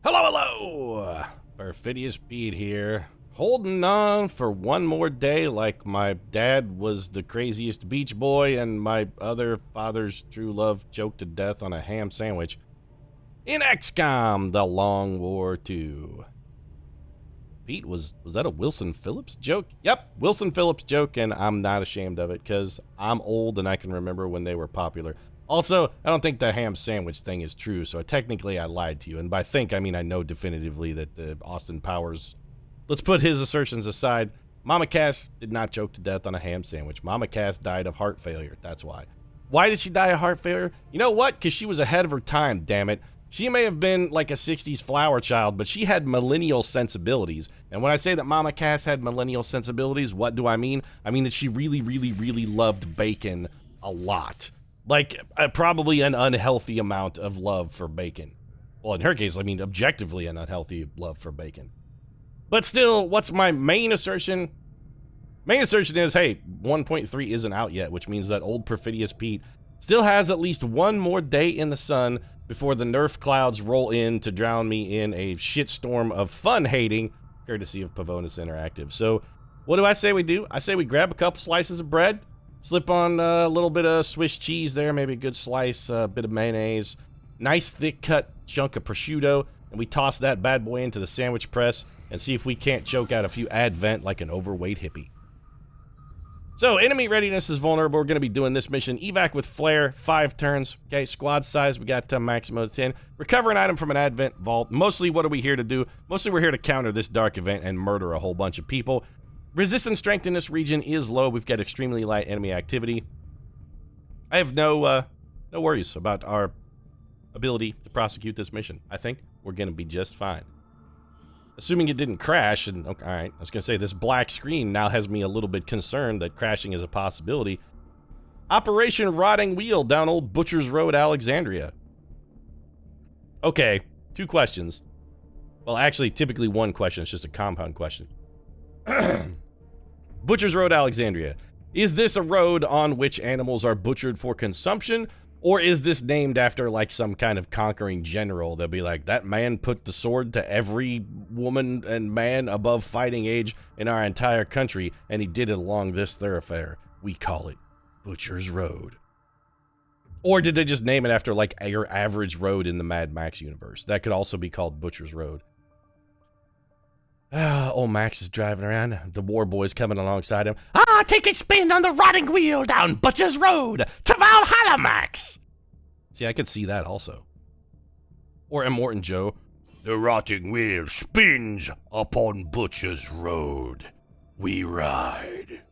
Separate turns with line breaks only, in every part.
Hello, hello! Perfidious Pete here. Holding on for one more day like my dad was the craziest beach boy and my other father's true love choked to death on a ham sandwich in XCOM, The Long War 2. Pete, was that a Wilson Phillips joke? Yep, Wilson Phillips joke, and I'm not ashamed of it because I'm old and I can remember when they were popular. Also, I don't think the ham sandwich thing is true, so technically I lied to you. And by think, I mean I know definitively that the Austin Powers... Let's put his assertions aside. Mama Cass did not choke to death on a ham sandwich. Mama Cass died of heart failure, that's why. Why did she die of heart failure? You know what? Because she was ahead of her time, damn it. She may have been like a 60s flower child, but she had millennial sensibilities. And when I say that Mama Cass had millennial sensibilities, what do I mean? I mean that she really, really, really loved bacon a lot. Like, probably an unhealthy amount of love for bacon. Well, in her case, I mean, objectively an unhealthy love for bacon. But still, what's my main assertion? Main assertion is, hey, 1.3 isn't out yet, which means that old Perfidious Pete still has at least one more day in the sun before the nerf clouds roll in to drown me in a shitstorm of fun-hating, courtesy of Pavonis Interactive. So, what do I say we do? I say we grab a couple slices of bread, slip on a little bit of Swiss cheese there, maybe a good slice, a bit of mayonnaise, nice thick cut chunk of prosciutto, and we toss that bad boy into the sandwich press and see if we can't choke out a few advent like an overweight hippie. So, enemy readiness is vulnerable. We're going to be doing this mission. Evac with flare, 5 turns. Okay, squad size, we got maximum of 10. Recover an item from an advent vault. Mostly, what are we here to do? Mostly, we're here to counter this dark event and murder a whole bunch of people. Resistance strength in this region is low. We've got extremely light enemy activity. I have no worries about our ability to prosecute this mission. I think we're going to be just fine. Assuming it didn't crash, and okay, all right, I was going to say this black screen now has me a little bit concerned that crashing is a possibility. Operation Rotting Wheel down Old Butcher's Road, Alexandria. Okay, 2 questions. Well, actually, typically 1 question. It's just a compound question. Butcher's Road, Alexandria. Is this a road on which animals are butchered for consumption? Or is this named after, like, some kind of conquering general? They'll be like, that man put the sword to every woman and man above fighting age in our entire country, and he did it along this thoroughfare. We call it Butcher's Road. Or did they just name it after, like, your average road in the Mad Max universe? That could also be called Butcher's Road. Old Max is driving around. The war boy's coming alongside him. Take a spin on the rotting wheel down Butcher's Road to Valhalla, Max! See, I could see that also. Or Immortan Joe. The rotting wheel spins upon Butcher's Road. We ride.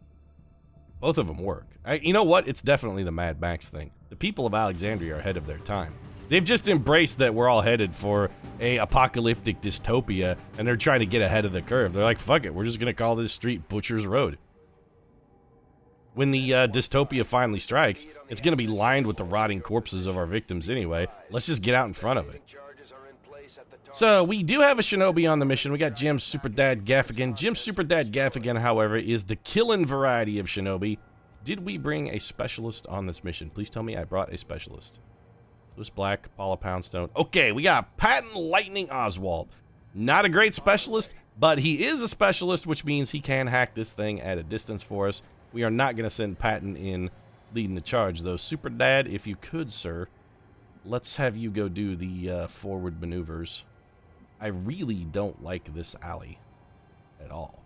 Both of them work. You know what? It's definitely the Mad Max thing. The people of Alexandria are ahead of their time. They've just embraced that we're all headed for a apocalyptic dystopia, and they're trying to get ahead of the curve. They're like, fuck it, we're just gonna call this street Butcher's Road. When the dystopia finally strikes, it's gonna be lined with the rotting corpses of our victims anyway. Let's just get out in front of it. So, we do have a shinobi on the mission. We got Jim Superdad Gaffigan. Jim Superdad Gaffigan, however, is the killin' variety of shinobi. Did we bring a specialist on this mission? Please tell me I brought a specialist. Lewis Black, Paula Poundstone. Okay, we got Patton Lightning Oswald. Not a great specialist, but he is a specialist, which means he can hack this thing at a distance for us. We are not going to send Patton in leading the charge, though. Super Dad, if you could, sir, let's have you go do the forward maneuvers. I really don't like this alley at all.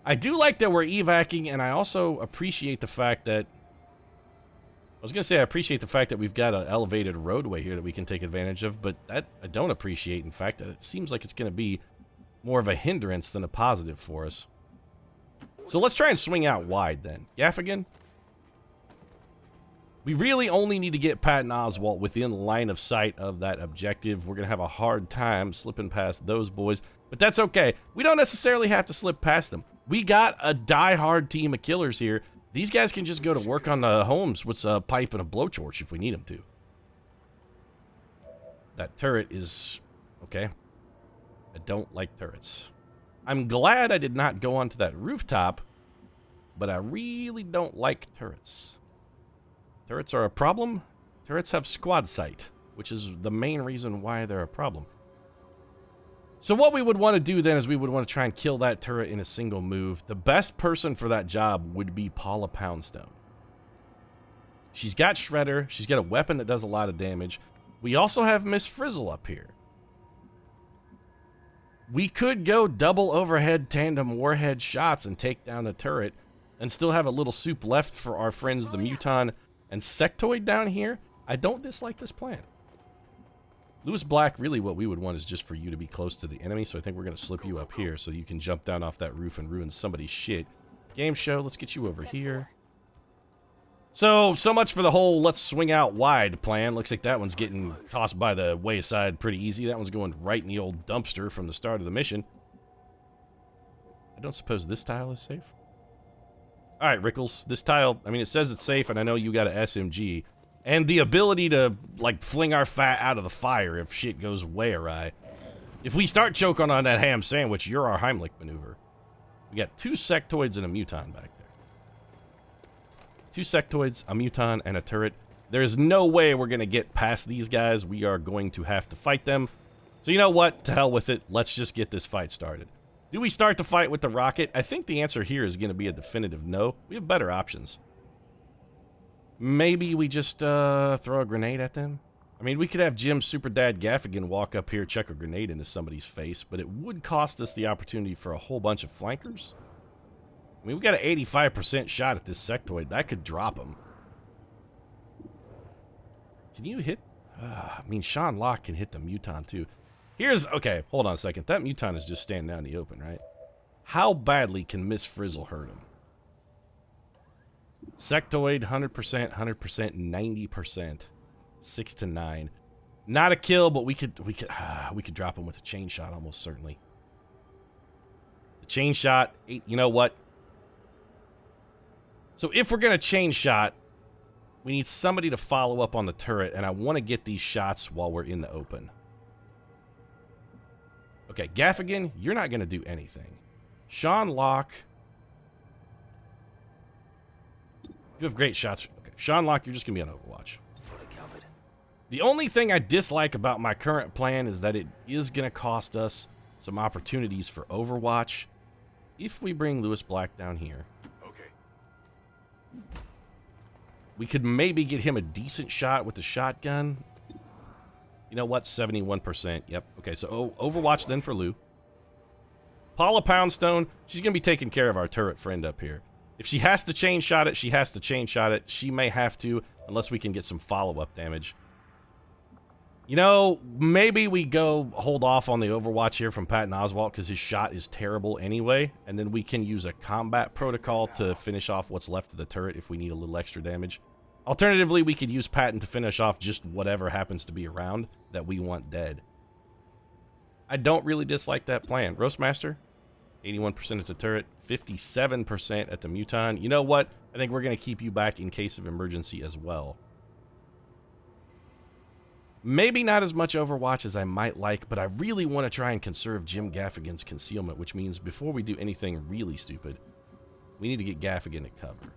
I do like that we're evacing, and I also appreciate the fact that I was going to say I appreciate the fact that we've got an elevated roadway here that we can take advantage of, but that I don't appreciate, in fact, that it seems like it's going to be more of a hindrance than a positive for us. So let's try and swing out wide then. Gaffigan? We really only need to get Patton Oswalt within line of sight of that objective. We're going to have a hard time slipping past those boys, but that's okay. We don't necessarily have to slip past them. We got a die-hard team of killers here. These guys can just go to work on the homes with a pipe and a blowtorch if we need them to. That turret is... okay. I don't like turrets. I'm glad I did not go onto that rooftop, but I really don't like turrets. Turrets are a problem. Turrets have squad sight, which is the main reason why they're a problem. So what we would want to do then is we would want to try and kill that turret in a single move. The best person for that job would be Paula Poundstone. She's got Shredder. She's got a weapon that does a lot of damage. We also have Miss Frizzle up here. We could go double overhead tandem warhead shots and take down the turret and still have a little soup left for our friends the Muton and Sectoid down here. I don't dislike this plan. Lewis Black, really what we would want is just for you to be close to the enemy, so I think we're going to slip you up here so you can jump down off that roof and ruin somebody's shit. Game show, let's get you over here. So much for the whole let's swing out wide plan. Looks like that one's getting tossed by the wayside pretty easy. That one's going right in the old dumpster from the start of the mission. I don't suppose this tile is safe? Alright, Rickles, this tile, I mean, it says it's safe, and I know you got an SMG. And the ability to, like, fling our fat out of the fire if shit goes way awry. If we start choking on that ham sandwich, you're our Heimlich maneuver. We got 2 sectoids and a Muton back there. 2 sectoids, a Muton, and a turret. There's no way we're going to get past these guys. We are going to have to fight them. So you know what? To hell with it. Let's just get this fight started. Do we start the fight with the rocket? I think the answer here is going to be a definitive no. We have better options. Maybe we just throw a grenade at them? I mean, we could have Jim Super Dad Gaffigan walk up here, chuck a grenade into somebody's face, but it would cost us the opportunity for a whole bunch of flankers. I mean, we got an 85% shot at this sectoid. That could drop him. Can you hit? I mean, Sean Locke can hit the Muton, too. Okay, hold on a second. That Muton is just standing out in the open, right? How badly can Miss Frizzle hurt him? Sectoid, 100%, 90%. 6 to 9. Not a kill, but we could drop him with a chain shot almost certainly. The chain shot, 8, you know what? So if we're going to chain shot, we need somebody to follow up on the turret, and I want to get these shots while we're in the open. Okay, Gaffigan, you're not going to do anything. Sean Locke. You have great shots. Okay, Sean Locke, you're just going to be on Overwatch. The only thing I dislike about my current plan is that it is going to cost us some opportunities for Overwatch. If we bring Lewis Black down here, we could maybe get him a decent shot with the shotgun. You know what? 71%. Yep. Okay, so Overwatch then for Lou. Paula Poundstone, she's going to be taking care of our turret friend up here. If she has to chain shot it, she has to chain shot it. She may have to, unless we can get some follow-up damage. You know, maybe we go hold off on the Overwatch here from Patton Oswalt because his shot is terrible anyway, and then we can use a combat protocol to finish off what's left of the turret if we need a little extra damage. Alternatively, we could use Patton to finish off just whatever happens to be around that we want dead. I don't really dislike that plan. Roastmaster, 81% at the turret, 57% at the Muton. You know what? I think we're going to keep you back in case of emergency as well. Maybe not as much Overwatch as I might like, but I really want to try and conserve Jim Gaffigan's concealment, which means before we do anything really stupid, we need to get Gaffigan to cover.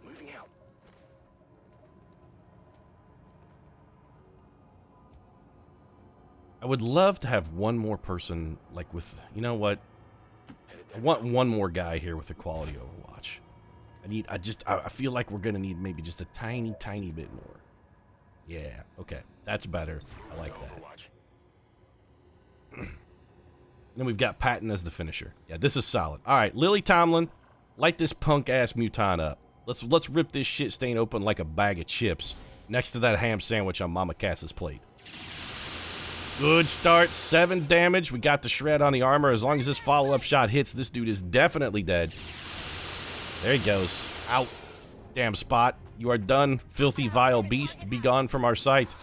I would love to have one more person, like with, you know what? I want one more guy here with a quality Overwatch. I feel like we're going to need maybe just a tiny bit more. Yeah, okay. That's better. I like that. And then we've got Patton as the finisher. Yeah, this is solid. All right, Lily Tomlin, light this punk-ass Muton up. Let's rip this shit stain open like a bag of chips next to that ham sandwich on Mama Cass's plate. Good start. 7 damage. We got the shred on the armor. As long as this follow-up shot hits, this dude is definitely dead. There he goes. Out. Damn spot. You are done, filthy, vile beast. Be gone from our sight.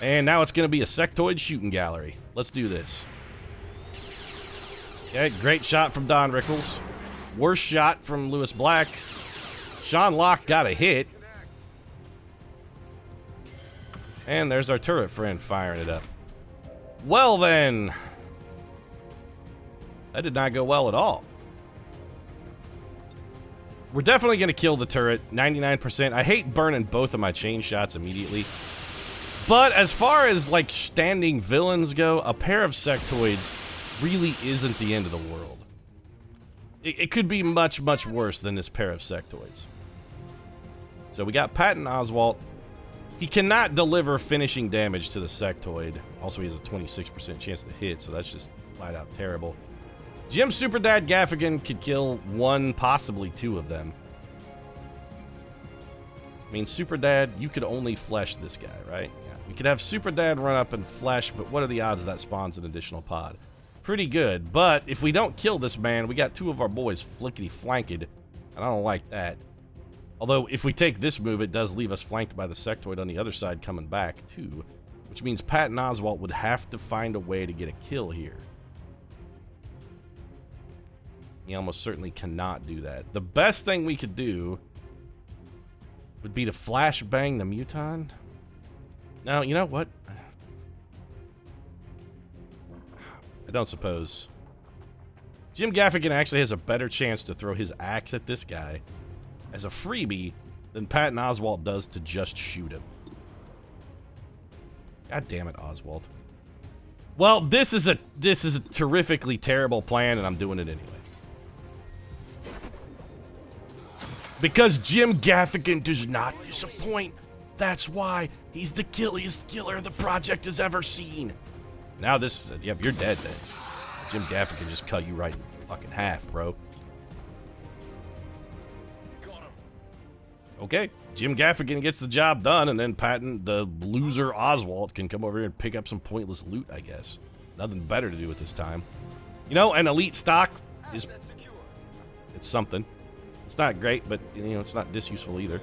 And now it's going to be a sectoid shooting gallery. Let's do this. Okay, great shot from Don Rickles. Worst shot from Lewis Black. Sean Locke got a hit. And there's our turret friend firing it up. Well then. That did not go well at all. We're definitely going to kill the turret, 99%. I hate burning both of my chain shots immediately. But as far as, like, standing villains go, a pair of sectoids really isn't the end of the world. It could be much, much worse than this pair of sectoids. So we got Patton Oswalt. He cannot deliver finishing damage to the sectoid. Also, he has a 26% chance to hit, so that's just flat out terrible. Jim Superdad Gaffigan could kill one, possibly two of them. I mean, Superdad, you could only flesh this guy, right? Yeah. We could have Superdad run up and flesh, but what are the odds that spawns an additional pod? Pretty good, but if we don't kill this man, we got two of our boys flickety-flanked, and I don't like that. Although, if we take this move, it does leave us flanked by the sectoid on the other side coming back, too. Which means Patton Oswalt would have to find a way to get a kill here. He almost certainly cannot do that. The best thing we could do would be to flashbang the Muton. Now, you know what? I don't suppose. Jim Gaffigan actually has a better chance to throw his axe at this guy as a freebie than Patton Oswalt does to just shoot him. God damn it, Oswalt. Well, this is a terrifically terrible plan, and I'm doing it anyway. Because Jim Gaffigan does not disappoint. That's why he's the killiest killer the project has ever seen. Now this, yep, you're dead then. Jim Gaffigan just cut you right in fucking half, bro. Okay, Jim Gaffigan gets the job done, and then Patton, the loser Oswalt, can come over here and pick up some pointless loot, I guess. Nothing better to do at this time. You know, an elite stock is... it's something. It's not great, but, you know, it's not disuseful either.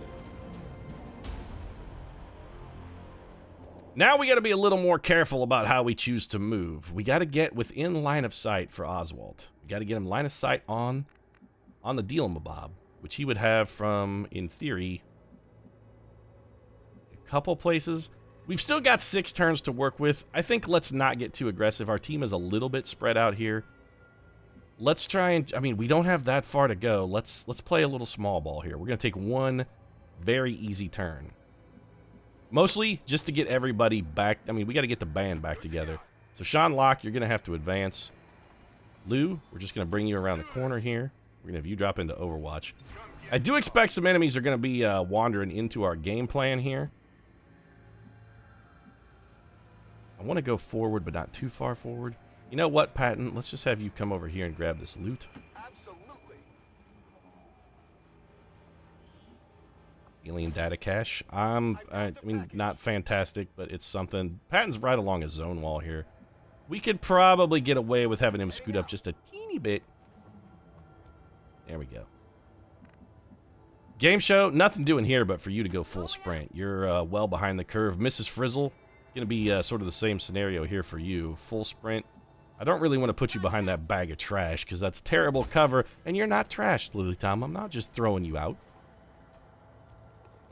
Now we got to be a little more careful about how we choose to move. We got to get within line of sight for Oswalt. We got to get him line of sight on the Deal-a-Mabob, which he would have from, in theory, a couple places. We've still got 6 turns to work with. I think let's not get too aggressive. Our team is a little bit spread out here. Let's try and, I mean, we don't have that far to go. Let's play a little small ball here. We're going to take one very easy turn. Mostly just to get everybody back. I mean, we got to get the band back together. So, Sean Locke, you're going to have to advance. Lou, we're just going to bring you around the corner here. We're going to have you drop into Overwatch. I do expect some enemies are going to be wandering into our game plan here. I want to go forward, but not too far forward. You know what, Patton? Let's just have you come over here and grab this loot.
Absolutely.
Alien data cache. I mean, not fantastic, but it's something. Patton's right along a zone wall here. We could probably get away with having him scoot up just a teeny bit. There we go. Game show, nothing doing here but for you to go full sprint. You're well behind the curve. Mrs. Frizzle, gonna be sort of the same scenario here for you. Full sprint. I don't really want to put you behind that bag of trash because that's terrible cover, and you're not trashed, Lily Tom. I'm not just throwing you out.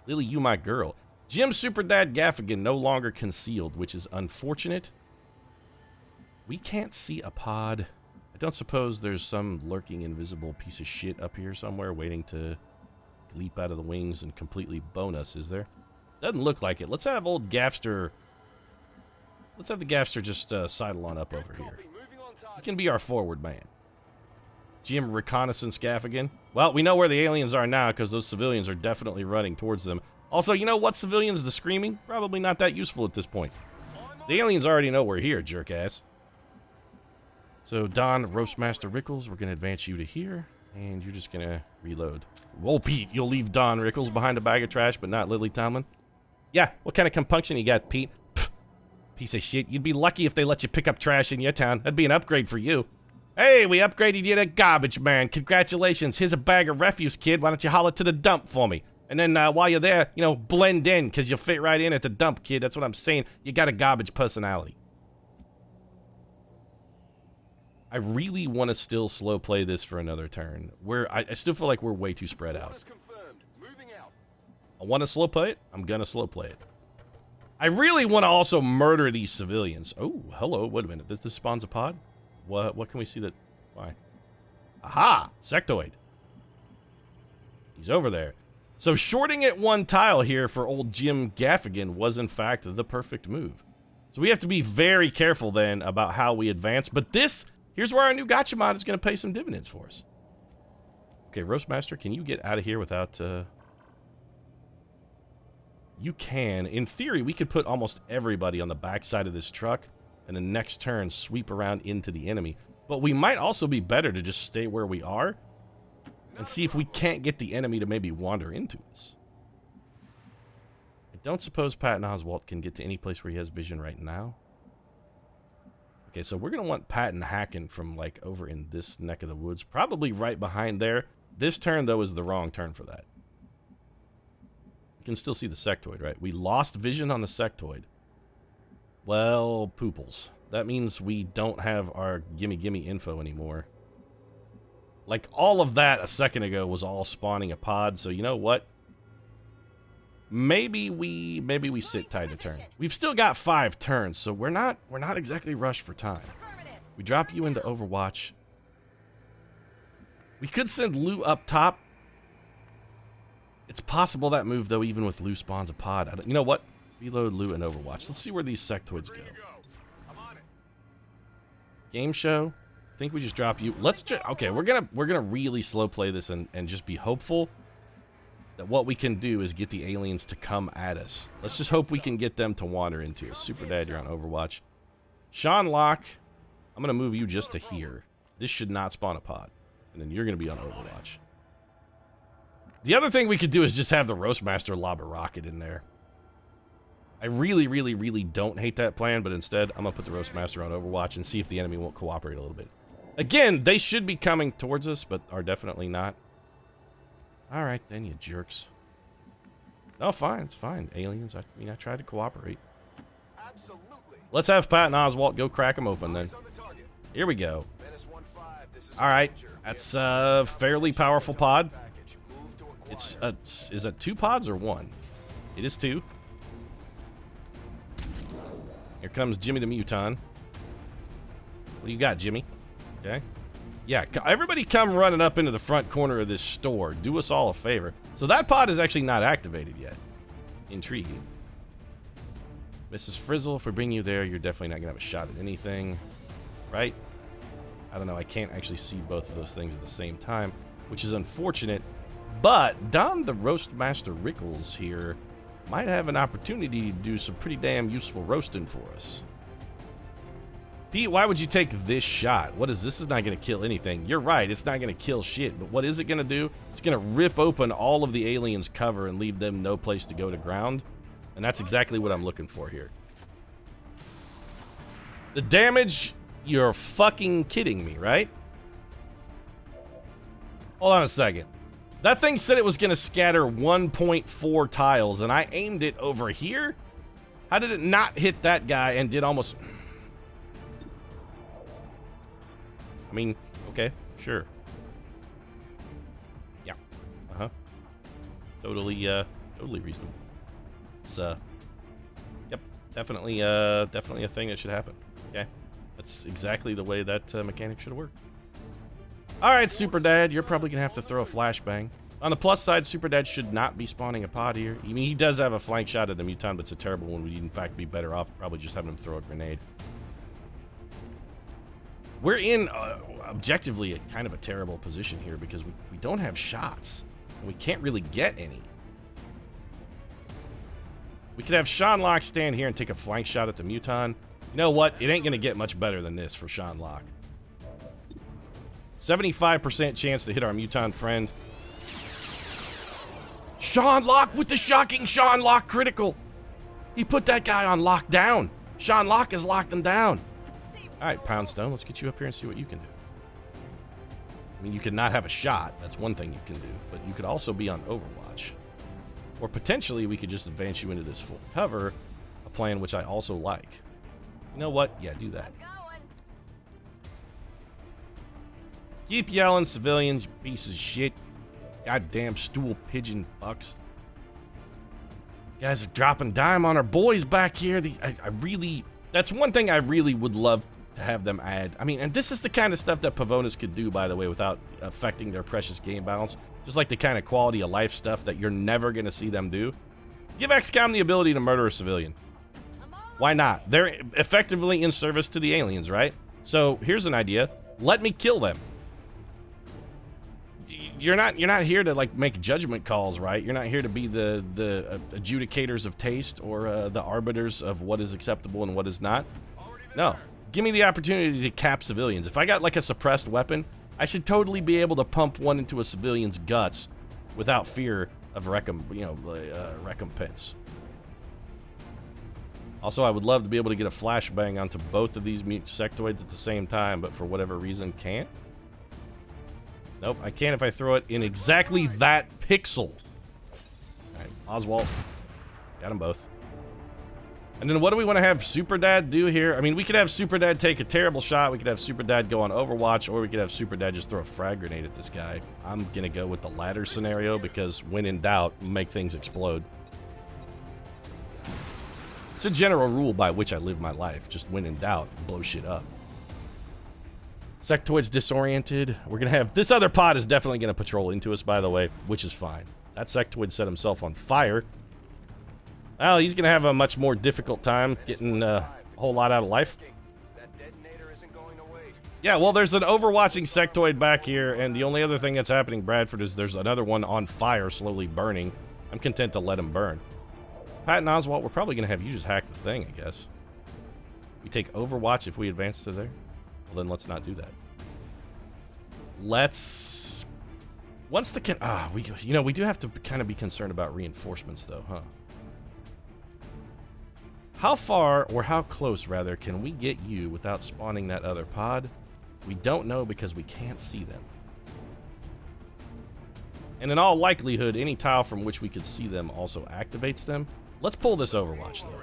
Lily, you my girl. Jim Superdad Gaffigan no longer concealed, which is unfortunate. We can't see a pod. I don't suppose there's some lurking invisible piece of shit up here somewhere waiting to leap out of the wings and completely bone us, is there? Doesn't look like it. Let's have old Gaffster... let's have the Gaffster just sidle on up over here. He can be our forward man. Jim Reconnaissance Gaffigan. Well, we know where the aliens are now because those civilians are definitely running towards them. Also, you know what civilians? The screaming? Probably not that useful at this point. The aliens already know we're here, jerk-ass. So, Don Roastmaster Rickles, we're going to advance you to here, and you're just going to reload. Whoa, Pete, you'll leave Don Rickles behind a bag of trash, but not Lily Tomlin? Yeah, what kind of compunction you got, Pete? Pfft, piece of shit. You'd be lucky if they let you pick up trash in your town. That'd be an upgrade for you. Hey, we upgraded you to garbage man. Congratulations. Here's a bag of refuse, kid. Why don't you haul it to the dump for me? And then while you're there, you know, blend in, because you'll fit right in at the dump, kid. That's what I'm saying. You got a garbage personality. I really want to still slow play this for another turn. I still feel like we're way too spread out. I want to slow play it. I'm going to slow play it. I really want to also murder these civilians. Oh, hello. Wait a minute. This spawns a pod? What can we see that... why? Aha! Sectoid. He's over there. So shorting it one tile here for old Jim Gaffigan was in fact the perfect move. So we have to be very careful then about how we advance. But this Here's where our new gotcha mod is going to pay some dividends for us. Okay, Roastmaster, can you get out of here without... You can. In theory, we could put almost everybody on the backside of this truck and the next turn sweep around into the enemy. But we might also be better to just stay where we are and see if we can't get the enemy to maybe wander into us. I don't suppose Patton Oswalt can get to any place where he has vision right now. Okay, so we're going to want Patton hacking from, like, over in this neck of the woods. Probably right behind there. This turn, though, is the wrong turn for that. You can still see the sectoid, right? We lost vision on the sectoid. Well, pooples. That means we don't have our gimme info anymore. Like, all of that a second ago was all spawning a pod, so you know what? Maybe we sit tight a turn. We've still got 5 turns, so we're not exactly rushed for time. We drop you into Overwatch. We could send Lou up top. It's possible that move, though, even with Lou spawns a pod. You know what? Reload Lou and Overwatch. Let's see where these sectoids go. Game show. I think we just drop you. Let's just... Okay, we're gonna really slow play this and just be hopeful that what we can do is get the aliens to come at us. Let's just hope we can get them to wander into us. Super Dad, you're on Overwatch. Sean Locke, I'm gonna move you just to here. This should not spawn a pod. And then you're gonna be on Overwatch. The other thing we could do is just have the Roastmaster lob a rocket in there. I really don't hate that plan, but instead, I'm gonna put the Roastmaster on Overwatch and see if the enemy won't cooperate a little bit. Again, they should be coming towards us, but are definitely not. Alright then, you jerks. No, fine, it's fine. Aliens, I mean, I tried to cooperate. Absolutely. Let's have Patton Oswalt go crack them open then. Here we go. Alright, that's a fairly powerful pod. It's is it 2 pods or 1? It is 2. Here comes Jimmy the Muton. What do you got, Jimmy? Okay. Yeah, everybody come running up into the front corner of this store. Do us all a favor. So that pod is actually not activated yet. Intriguing. Mrs. Frizzle, if we bring you there, you're definitely not going to have a shot at anything. Right? I don't know. I can't actually see both of those things at the same time, which is unfortunate. But Don the Roastmaster Rickles here might have an opportunity to do some pretty damn useful roasting for us. Pete, why would you take this shot? What is this? Is not going to kill anything. You're right, it's not going to kill shit, but what is it going to do? It's going to rip open all of the aliens' cover and leave them no place to go to ground. And that's exactly what I'm looking for here. The damage, you're fucking kidding me, right? Hold on a second. That thing said it was going to scatter 1.4 tiles, and I aimed it over here? How did it not hit that guy and did almost... I mean, okay, sure. Yeah. Uh-huh. Totally reasonable. It's, yep, definitely a thing that should happen. Okay. That's exactly the way that mechanic should have worked. Alright, Super Dad, you're probably gonna have to throw a flashbang. On the plus side, Super Dad should not be spawning a pod here. I mean, he does have a flank shot at the Muton, but it's a terrible one. We'd in fact be better off probably just having him throw a grenade. We're in, objectively, a kind of a terrible position here because we don't have shots. And we can't really get any. We could have Sean Locke stand here and take a flank shot at the Muton. You know what? It ain't going to get much better than this for Sean Locke. 75% chance to hit our Muton friend. Sean Locke with the shocking Sean Locke critical. He put that guy on lockdown. Sean Locke has locked him down. Alright, Poundstone, let's get you up here and see what you can do. I mean, you could not have a shot. That's one thing you can do. But you could also be on Overwatch. Or potentially, we could just advance you into this full cover. A plan which I also like. You know what? Yeah, do that. Keep yelling, civilians, you pieces of shit. Goddamn stool pigeon fucks. Guys are dropping dime on our boys back here. I really... That's one thing I really would love to have them add. I mean, and this is the kind of stuff that Pavonis could do, by the way, without affecting their precious game balance. Just like the kind of quality of life stuff that you're never going to see them do. Give XCOM the ability to murder a civilian. Why not? They're effectively in service to the aliens, right? So here's an idea. Let me kill them. You're not here to like make judgment calls, right? You're not here to be the adjudicators of taste or the arbiters of what is acceptable and what is not. No. Give me the opportunity to cap civilians. If I got like a suppressed weapon, I should totally be able to pump one into a civilian's guts without fear of recompense. Also, I would love to be able to get a flashbang onto both of these sectoids at the same time, but for whatever reason can't. Nope, I can if I throw it in exactly that pixel. Alright, Oswald. Got them both. And then what do we want to have Super Dad do here? I mean, we could have Super Dad take a terrible shot, we could have Super Dad go on Overwatch, or we could have Super Dad just throw a frag grenade at this guy. I'm gonna go with the latter scenario because when in doubt, make things explode. It's a general rule by which I live my life. Just when in doubt, blow shit up. Sectoid's disoriented. We're gonna have... This other pod is definitely gonna patrol into us, by the way, which is fine. That sectoid set himself on fire. Well, he's gonna have a much more difficult time getting a whole lot out of life. Yeah, well, there's an overwatching sectoid back here, and the only other thing that's happening, Bradford, is there's another one on fire, slowly burning. I'm content to let him burn. Pat and Oswald, we're probably gonna have you just hack the thing, I guess. We take Overwatch if we advance to there? Well, then let's not do that. Let's... Once the we do have to kind of be concerned about reinforcements, though, huh? How far, or how close, rather, can we get you without spawning that other pod? We don't know because we can't see them. And in all likelihood, any tile from which we could see them also activates them. Let's pull this Overwatch, though.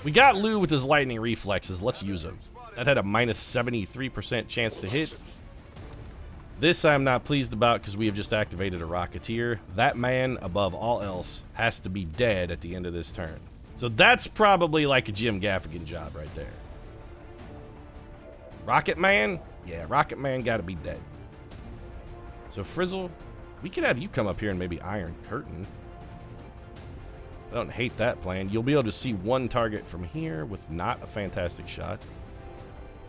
We got Lou with his lightning reflexes. Let's use him. That had a minus 73% chance to hit. This I'm not pleased about because we have just activated a Rocketeer. That man, above all else, has to be dead at the end of this turn. So that's probably like a Jim Gaffigan job right there. Rocket Man? Yeah, Rocket Man gotta be dead. So Frizzle, we could have you come up here and maybe Iron Curtain. I don't hate that plan. You'll be able to see one target from here with not a fantastic shot.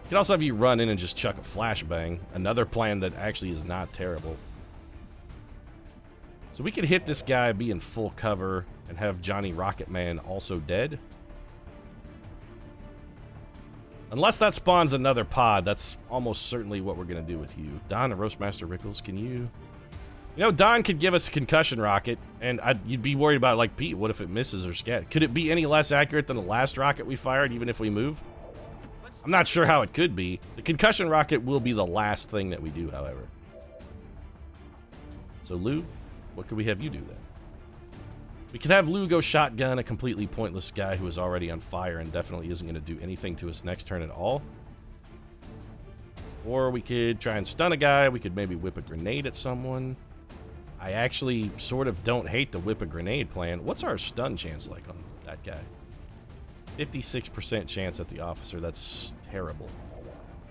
You can also have you run in and just chuck a flashbang. Another plan that actually is not terrible. So we could hit this guy, be in full cover, and have Johnny Rocketman also dead. Unless that spawns another pod, that's almost certainly what we're going to do with you. Don and Roastmaster Rickles, can you... You know, Don could give us a concussion rocket, and you'd be worried about, like, Pete, what if it misses or scat? Could it be any less accurate than the last rocket we fired, even if we move? I'm not sure how it could be. The concussion rocket will be the last thing that we do, however. So, Lou, what could we have you do, then? We could have Lou go shotgun a completely pointless guy who is already on fire and definitely isn't going to do anything to us next turn at all. Or we could try and stun a guy. We could maybe whip a grenade at someone. I actually sort of don't hate the whip a grenade plan. What's our stun chance like on that guy? 56% chance at the officer. That's terrible.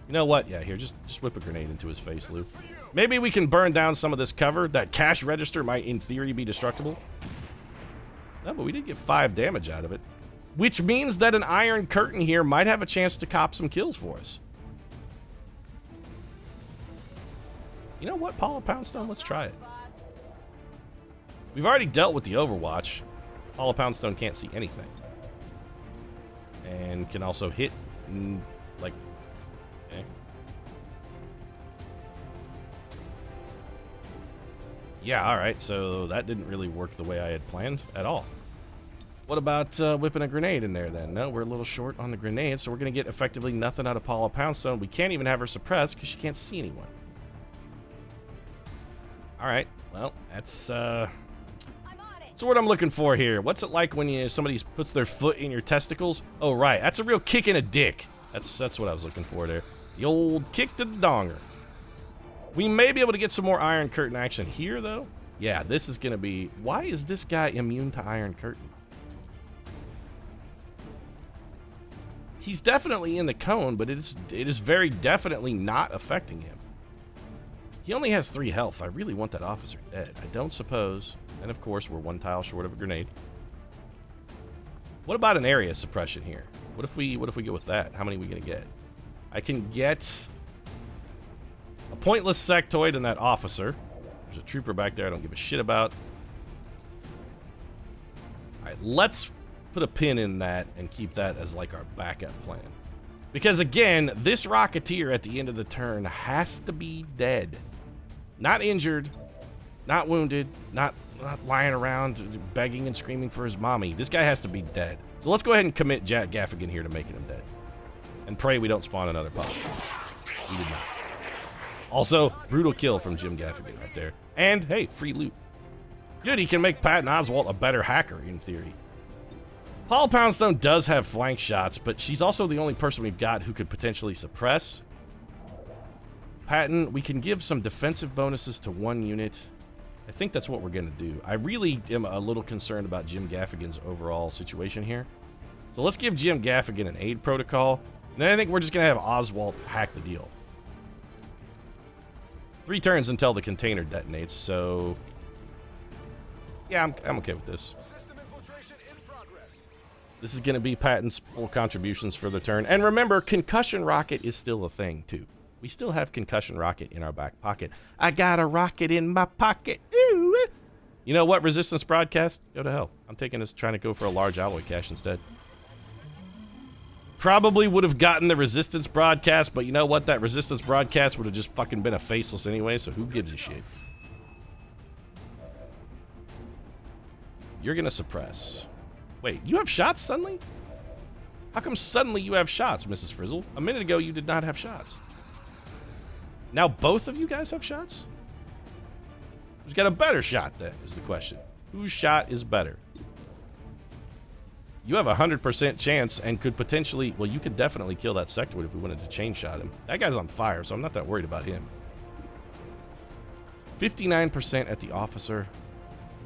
You know what? Yeah, here, just whip a grenade into his face, Lou. Maybe we can burn down some of this cover. That cash register might, in theory, be destructible. No, but we did get 5 damage out of it. Which means that an Iron Curtain here might have a chance to cop some kills for us. You know what, Paula Poundstone? Let's try it. We've already dealt with the Overwatch. Paula Poundstone can't see anything. And can also hit, like... Okay. Yeah, alright, so that didn't really work the way I had planned at all. What about whipping a grenade in there, then? No, we're a little short on the grenade, so we're going to get effectively nothing out of Paula Poundstone. We can't even have her suppressed because she can't see anyone. Alright, well, that's what I'm looking for here. What's it like when somebody puts their foot in your testicles? Oh, right, that's a real kick in a dick. That's what I was looking for there. The old kick to the donger. We may be able to get some more Iron Curtain action here, though. Yeah, this is going to be... Why is this guy immune to Iron Curtain? He's definitely in the cone, but it is very definitely not affecting him. He only has 3 health. I really want that officer dead. I don't suppose. And of course, we're 1 tile short of a grenade. What about an area suppression here? What if we go with that? How many are we going to get? I can get A pointless sectoid and that officer. There's a trooper back there I don't give a shit about. Alright, let's put a pin in that and keep that as like our backup plan. Because again, this Rocketeer at the end of the turn has to be dead. Not injured, not wounded, not lying around begging and screaming for his mommy. This guy has to be dead. So let's go ahead and commit Jack Gaffigan here to making him dead. And pray we don't spawn another pop. We did not. Also, brutal kill from Jim Gaffigan right there. And, hey, free loot. Good, he can make Patton Oswalt a better hacker, in theory. Paul Poundstone does have flank shots, but she's also the only person we've got who could potentially suppress. Patton, we can give some defensive bonuses to one unit. I think that's what we're going to do. I really am a little concerned about Jim Gaffigan's overall situation here. So let's give Jim Gaffigan an aid protocol. And then I think we're just going to have Oswalt hack the deal. 3 turns until the container detonates, so... yeah, I'm okay with this. This is going to be Patton's full contributions for the turn. And remember, concussion rocket is still a thing, too. We still have concussion rocket in our back pocket. I got a rocket in my pocket. Ooh. You know what, Resistance Broadcast? Go to hell. I'm taking this, trying to go for a large alloy cache instead. Probably would have gotten the Resistance Broadcast, but you know what? That Resistance Broadcast would have just fucking been a faceless anyway, so who gives a shit? You're gonna suppress. Wait, you have shots suddenly? How come suddenly you have shots, Mrs. Frizzle? A minute ago, you did not have shots. Now both of you guys have shots? Who's got a better shot, then, is the question. Whose shot is better? You have a 100% chance and could potentially... well, you could definitely kill that sectoid if we wanted to chain shot him. That guy's on fire, so I'm not that worried about him. 59% at the officer.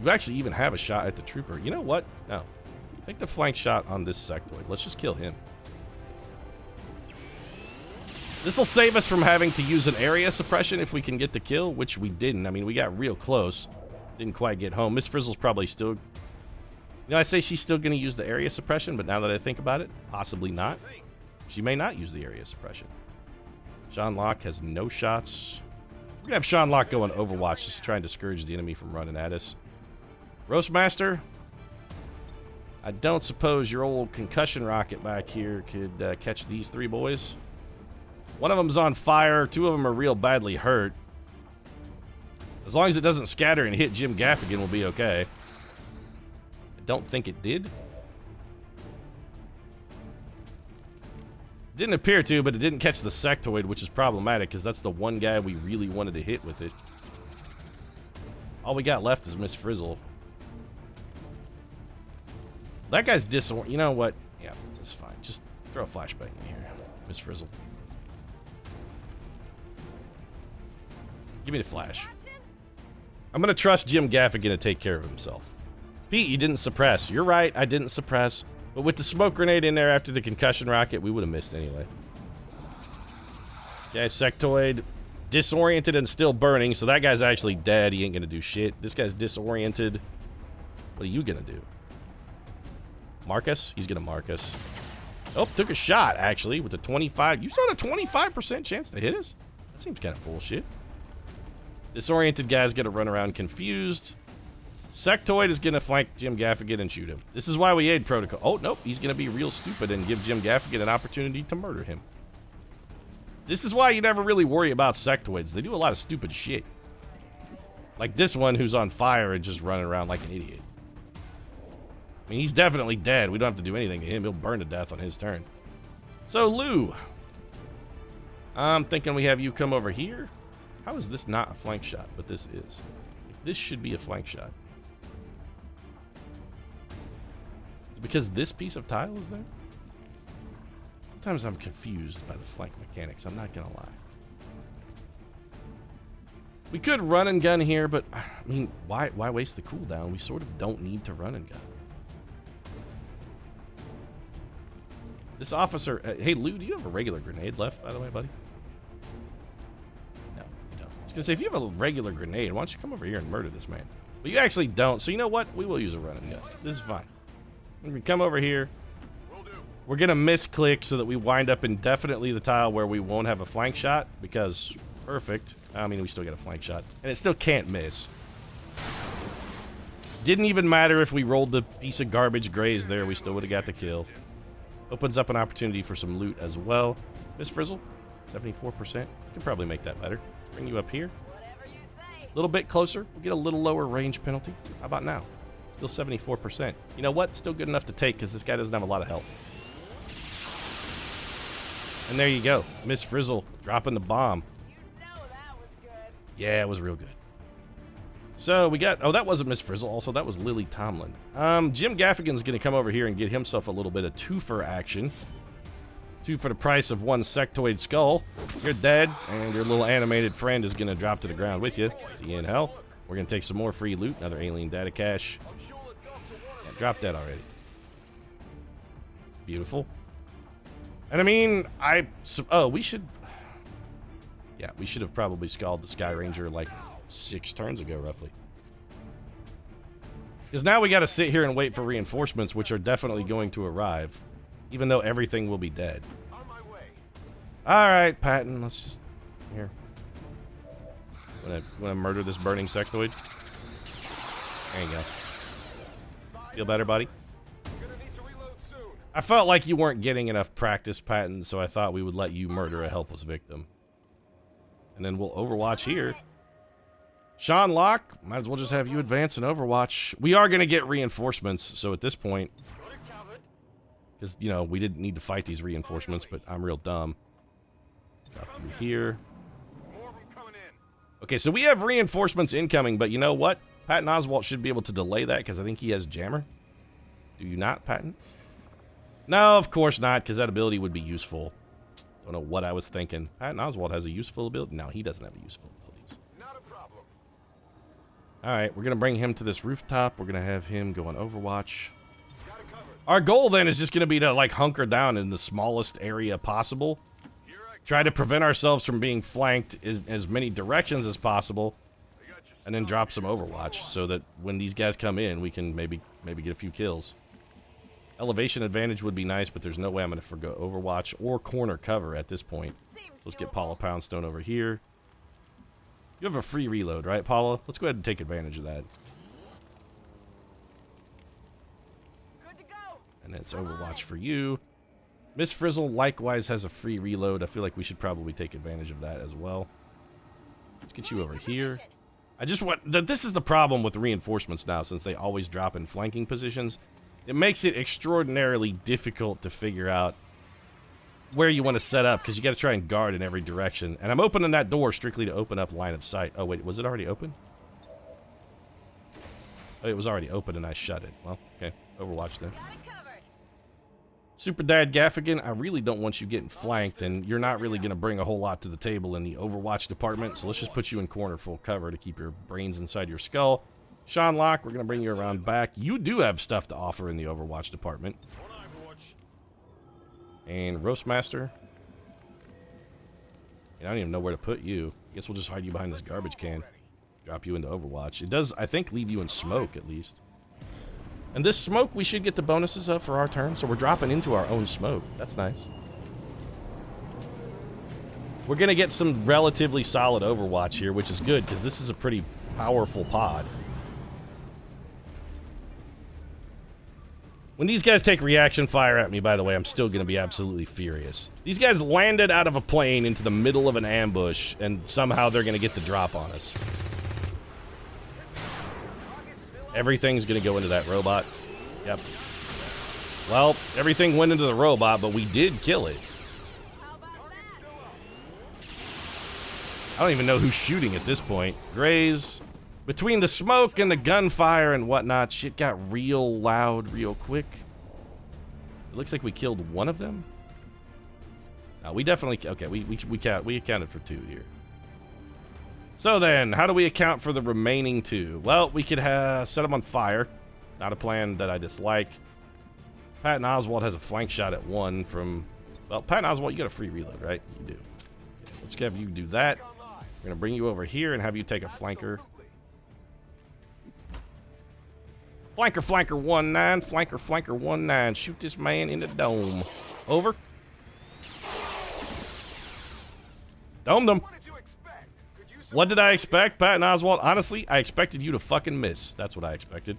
You actually even have a shot at the trooper. You know what? No. Take the flank shot on this sectoid. Let's just kill him. This will save us from having to use an area suppression if we can get the kill, which we didn't. I mean, we got real close. Didn't quite get home. Miss Frizzle's probably still... you know, I say she's still going to use the area suppression, but now that I think about it, possibly not. She may not use the area suppression. Sean Locke has no shots. We're going to have Sean Locke go on Overwatch just to try and discourage the enemy from running at us. Roastmaster, I don't suppose your old concussion rocket back here could catch these 3 boys. One of them's on fire. 2 of them are real badly hurt. As long as it doesn't scatter and hit Jim Gaffigan, we'll be okay. I don't think it did. Didn't appear to, but it didn't catch the sectoid, which is problematic because that's the one guy we really wanted to hit with it. All we got left is Miss Frizzle. That guy's disoriented. You know what? Yeah, that's fine. Just throw a flashbang in here, Miss Frizzle. Give me the flash. I'm going to trust Jim Gaffigan to take care of himself. Pete, you didn't suppress. You're right, I didn't suppress. But with the smoke grenade in there after the concussion rocket, we would have missed anyway. Okay, sectoid. Disoriented and still burning, so that guy's actually dead. He ain't going to do shit. This guy's disoriented. What are you going to do? Mark us? He's going to mark us. Oh, took a shot, actually, with a 25. You still had a 25% chance to hit us? That seems kind of bullshit. Disoriented guy's going to run around confused. Sectoid is going to flank Jim Gaffigan and shoot him. This is why we aid protocol. Oh, nope. He's going to be real stupid and give Jim Gaffigan an opportunity to murder him. This is why you never really worry about sectoids. They do a lot of stupid shit. Like this one who's on fire and just running around like an idiot. I mean, he's definitely dead. We don't have to do anything to him. He'll burn to death on his turn. So, Lou. I'm thinking we have you come over here. How is this not a flank shot? But this is. This should be a flank shot. Is it because this piece of tile is there? Sometimes I'm confused by the flank mechanics. I'm not going to lie. We could run and gun here, but, I mean, why waste the cooldown? We sort of don't need to run and gun. This officer... hey, Lou, do you have a regular grenade left, by the way, buddy? No, you don't. I was going to say, if you have a regular grenade, why don't you come over here and murder this man? But you actually don't, so you know what? We will use a run and gun. This is fine. When we come over here, we're going to misclick so that we wind up indefinitely the tile where we won't have a flank shot, because Perfect. I mean, we still get a flank shot. And it still can't miss. Didn't even matter if we rolled the piece of garbage graze there. We still would have got the kill. Opens up an opportunity for some loot as well. Miss Frizzle, 74%. Could probably make that better. Let's bring you up here. A little bit closer. We'll get a little lower range penalty. How about now? Still 74%. You know what? Still good enough to take because this guy doesn't have a lot of health. And there you go. Miss Frizzle dropping the bomb.
You know that was good.
Yeah, it was real good. So we got... Oh, that wasn't Miss Frizzle. Also, that was Lily Tomlin. Jim Gaffigan's going to come over here and get himself a little bit of two-for action. 2 for the price of 1 sectoid skull. You're dead, and your little animated friend is going to drop to the ground with you. See you in hell. We're going to take some more free loot. Another alien data cache. Yeah, drop that already. Beautiful. And I mean, oh, we should... Yeah, we should have probably skulled the Sky Ranger like 6 turns ago, roughly. Because now we got to sit here and wait for reinforcements, which are definitely going to arrive. Even though everything will be dead. Alright, Patton, let's just... Here. Wanna murder this burning sectoid? There you go. Feel better, buddy? I felt like you weren't getting enough practice, Patton, so I thought we would let you murder a helpless victim. And then we'll Overwatch here. Sean Locke, might as well just have you advance in Overwatch. We are going to get reinforcements, so at this point... Because, you know, we didn't need to fight these reinforcements, but I'm real dumb. Drop you here. Okay, so we have reinforcements incoming, but you know what? Patton Oswalt should be able to delay that, because I think he has Jammer. Do you not, Patton? No, of course not, because that ability would be useful. Don't know what I was thinking. Patton Oswalt has a useful ability? No, he doesn't have a useful abilities.
Not a problem.
Alright, we're going to bring him to this rooftop. We're going to have him go on Overwatch. Our goal then is just going to be to like hunker down in the smallest area possible. Try to prevent ourselves from being flanked in as many directions as possible. And then drop some Overwatch so that when these guys come in, we can maybe get a few kills. Elevation advantage would be nice, but there's no way I'm going to forgo Overwatch or corner cover at this point. Let's get Paula Poundstone over here. You have a free reload, right, Paula? Let's go ahead and take advantage of that. And it's Overwatch for you. Miss Frizzle likewise has a free reload. I feel like we should probably take advantage of that as well. Let's get you over here. I just want... This is the problem with reinforcements now, since they always drop in flanking positions. It makes it extraordinarily difficult to figure out where you want to set up, because you got to try and guard in every direction. And I'm opening that door strictly to open up line of sight. Oh, wait, was it already open? Oh, it was already open and I shut it. Well, okay. Overwatch then. Super Dad Gaffigan, I really don't want you getting flanked, and you're not really going to bring a whole lot to the table in the Overwatch department, so let's just put you in corner full cover to keep your brains inside your skull. Sean Locke, we're going to bring you around back. You do have stuff to offer in the Overwatch department. And Roastmaster. I don't even know where to put you. I guess we'll just hide you behind this garbage can. Drop you into Overwatch. It does, I think, leave you in smoke, at least. And this smoke, we should get the bonuses up for our turn, so we're dropping into our own smoke. That's nice. We're going to get some relatively solid Overwatch here, which is good, because this is a pretty powerful pod. When these guys take reaction fire at me, by the way, I'm still going to be absolutely furious. These guys landed out of a plane into the middle of an ambush, and somehow they're going to get the drop on us. Everything's going to go into that robot. Yep. Well, everything went into the robot, but we did kill it. I don't even know who's shooting at this point. Graze. Between the smoke and the gunfire and whatnot, shit got real loud real quick. It looks like we killed one of them. No, we definitely... Okay, we accounted for 2 here. So then, how do we account for the remaining 2? Well, we could set them on fire. Not a plan that I dislike. Patton Oswalt has a flank shot at 1 from... Well, Patton Oswalt, you got a free reload, right? You do. Okay, let's have you do that. We're going to bring you over here and have you take a flanker. Flanker, flanker, 1-9. Flanker, flanker, 1-9. Shoot this man in the dome. Over. Domed him. What did I expect, Patton Oswalt? Honestly, I expected you to fucking miss. That's what I expected.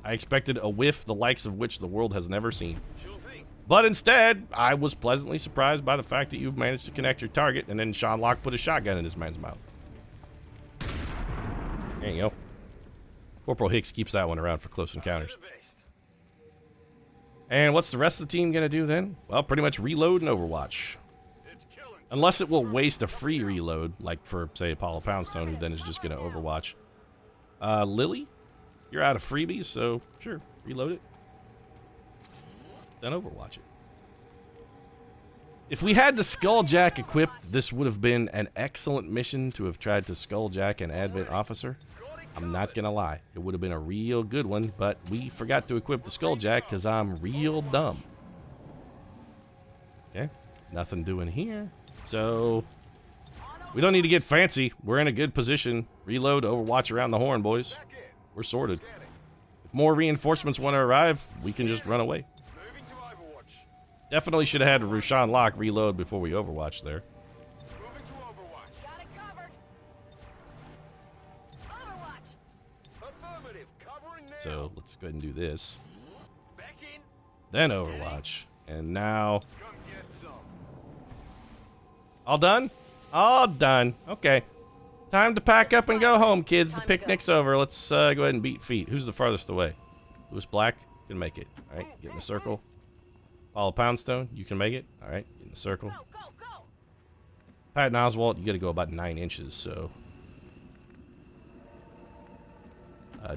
I expected a whiff the likes of which the world has never seen. But instead, I was pleasantly surprised by the fact that you managed to connect your target, and then Sean Locke put a shotgun in his man's mouth. There you go. Corporal Hicks keeps that one around for close encounters. And what's the rest of the team gonna do then? Well, pretty much reload and Overwatch. Unless it will waste a free reload, like for, say, Apollo Poundstone, who then is just gonna Overwatch. Lily, you're out of freebies, so sure, reload it. Then Overwatch it. If we had the Skulljack equipped, this would have been an excellent mission to have tried to Skulljack an Advent officer. I'm not gonna lie, it would have been a real good one, but we forgot to equip the Skulljack because I'm real dumb. Okay, nothing doing here. So, we don't need to get fancy. We're in a good position. Reload, Overwatch around the horn, boys. We're sorted. If more reinforcements want to arrive, we can just run away. Definitely should have had Rushan Locke reload before we Overwatch there. So let's go ahead and do this. Then Overwatch. And now... all done? All done. Okay. Time to pack up and go home, kids. The picnic's over. Let's go ahead and beat feet. Who's the farthest away? Lewis Black can make it. All right, get in the circle. Paula Poundstone, you can make it. All right, get in the circle. Patton Oswalt, you got to go about 9 inches, so...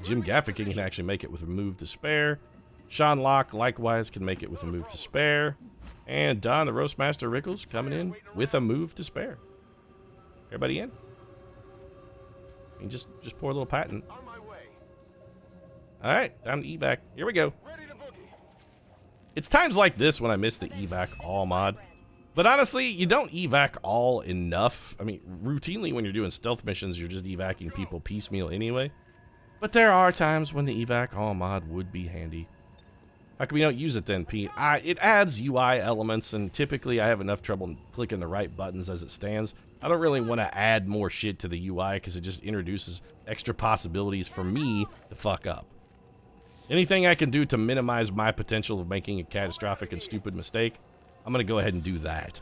Jim Gaffigan can actually make it with a move to spare. Sean Locke, likewise, can make it with a move to spare. And Don, the Roastmaster Rickles, coming in with a move to spare. Everybody in? I mean, just pour a little Patton. All right, time to evac. Here we go. It's times like this when I miss the evac all mod. But honestly, you don't evac all enough. I mean, routinely when you're doing stealth missions, you're just evacing people piecemeal anyway. But there are times when the evac all mod would be handy. How come we don't use it then, Pete? It adds UI elements, and typically I have enough trouble clicking the right buttons as it stands. I don't really want to add more shit to the UI because it just introduces extra possibilities for me to fuck up. Anything I can do to minimize my potential of making a catastrophic and stupid mistake, I'm going to go ahead and do that.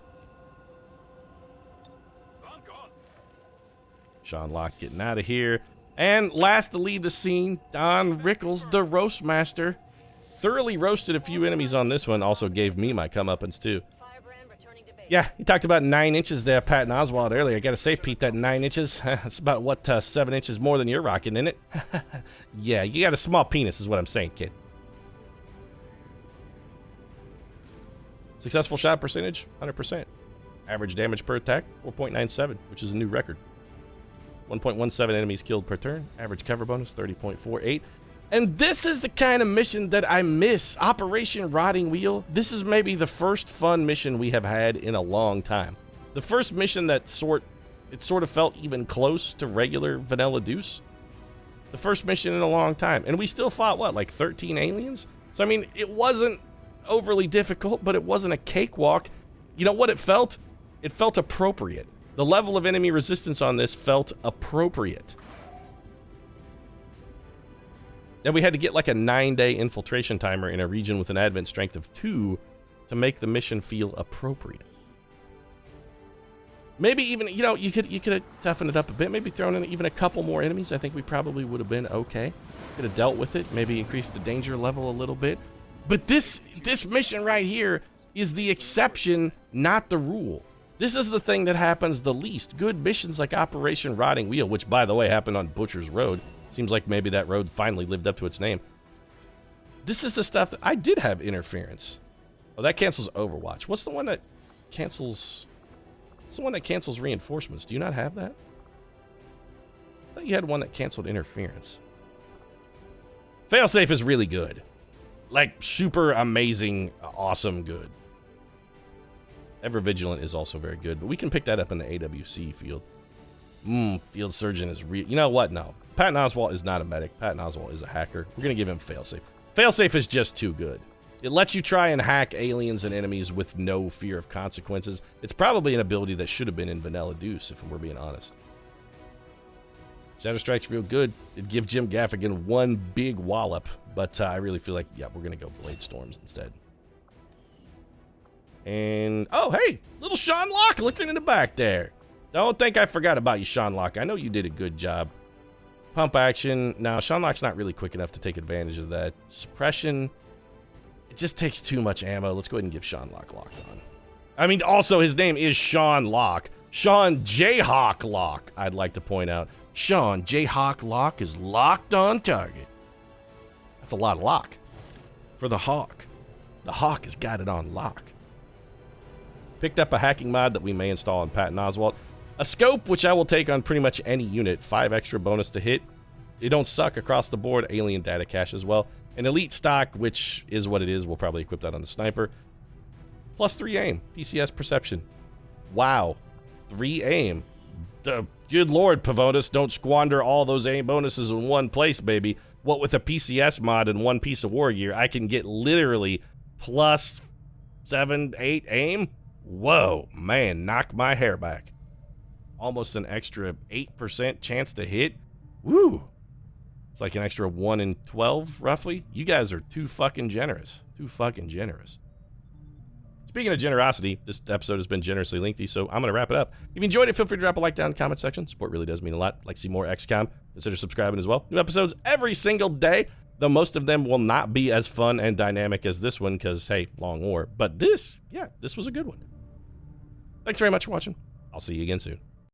Sean Locke getting out of here. And last to leave the scene, Don Rickles, the Roastmaster. Thoroughly roasted a few enemies on this one. Also gave me my comeuppance too. Yeah, you talked about 9 inches there, Patton Oswalt, earlier. I gotta say, Pete, that 9 inches, that's about, what, 7 inches more than you're rocking, isn't it? Yeah, you got a small penis is what I'm saying, kid. Successful shot percentage, 100%. Average damage per attack, 4.97, which is a new record. 1.17 enemies killed per turn. Average cover bonus, 30.48. And this is the kind of mission that I miss. Operation Rotting Wheel. This is maybe the first fun mission we have had in a long time. The first mission that sort of felt even close to regular vanilla Deuce. The first mission in a long time. And we still fought, what, like 13 aliens? So, I mean, it wasn't overly difficult, but it wasn't a cakewalk. You know what it felt? It felt appropriate. The level of enemy resistance on this felt appropriate. And we had to get like a 9-day infiltration timer in a region with an advent strength of 2 to make the mission feel appropriate. Maybe even, you know, you could have toughened it up a bit. Maybe thrown in even a couple more enemies. I think we probably would have been okay. Could have dealt with it. Maybe increased the danger level a little bit. But this mission right here is the exception, not the rule. This is the thing that happens the least. Good missions like Operation Rotting Wheel, which, by the way, happened on Butcher's Road. Seems like maybe that road finally lived up to its name. This is the stuff that I did have interference. Oh, that cancels Overwatch. What's the one that cancels... What's the one that cancels reinforcements? Do you not have that? I thought you had one that canceled interference. Failsafe is really good. Like, super amazing, awesome good. Ever Vigilant is also very good, but we can pick that up in the AWC field. Field Surgeon is real. You know what? No. Patton Oswalt is not a medic. Patton Oswalt is a hacker. We're going to give him Failsafe. Failsafe is just too good. It lets you try and hack aliens and enemies with no fear of consequences. It's probably an ability that should have been in Vanilla Deuce, if we're being honest. Shadow Strike's real good. It'd give Jim Gaffigan one big wallop, but I really feel like, yeah, we're going to go Blade Storms instead. And, oh, hey, little Sean Locke looking in the back there. Don't think I forgot about you, Sean Locke. I know you did a good job. Pump action. Now, Sean Locke's not really quick enough to take advantage of that. Suppression. It just takes too much ammo. Let's go ahead and give Sean Locke locked on. I mean, also, his name is Sean Locke. Sean Jayhawk Locke, I'd like to point out. Sean Jayhawk Locke is locked on target. That's a lot of lock for the Hawk. The Hawk has got it on lock. Picked up a hacking mod that we may install on Patton Oswalt. A scope, which I will take on pretty much any unit. 5 extra bonus to hit. They don't suck across the board. Alien data cache as well. An elite stock, which is what it is. We'll probably equip that on the sniper. Plus 3 aim. PCS perception. Wow. 3 aim. Good lord, Pavonis. Don't squander all those aim bonuses in one place, baby. What with a PCS mod and 1 piece of war gear, I can get literally plus 7, 8 aim? Whoa, man, knock my hair back. Almost an extra 8% chance to hit. Woo. It's like an extra 1 in 12, roughly. You guys are too fucking generous. Too fucking generous. Speaking of generosity, this episode has been generously lengthy, so I'm going to wrap it up. If you enjoyed it, feel free to drop a like down in the comment section. Support really does mean a lot. Like to see more XCOM, consider subscribing as well. New episodes every single day, though most of them will not be as fun and dynamic as this one because, hey, long war. But this, yeah, this was a good one. Thanks very much for watching. I'll see you again soon.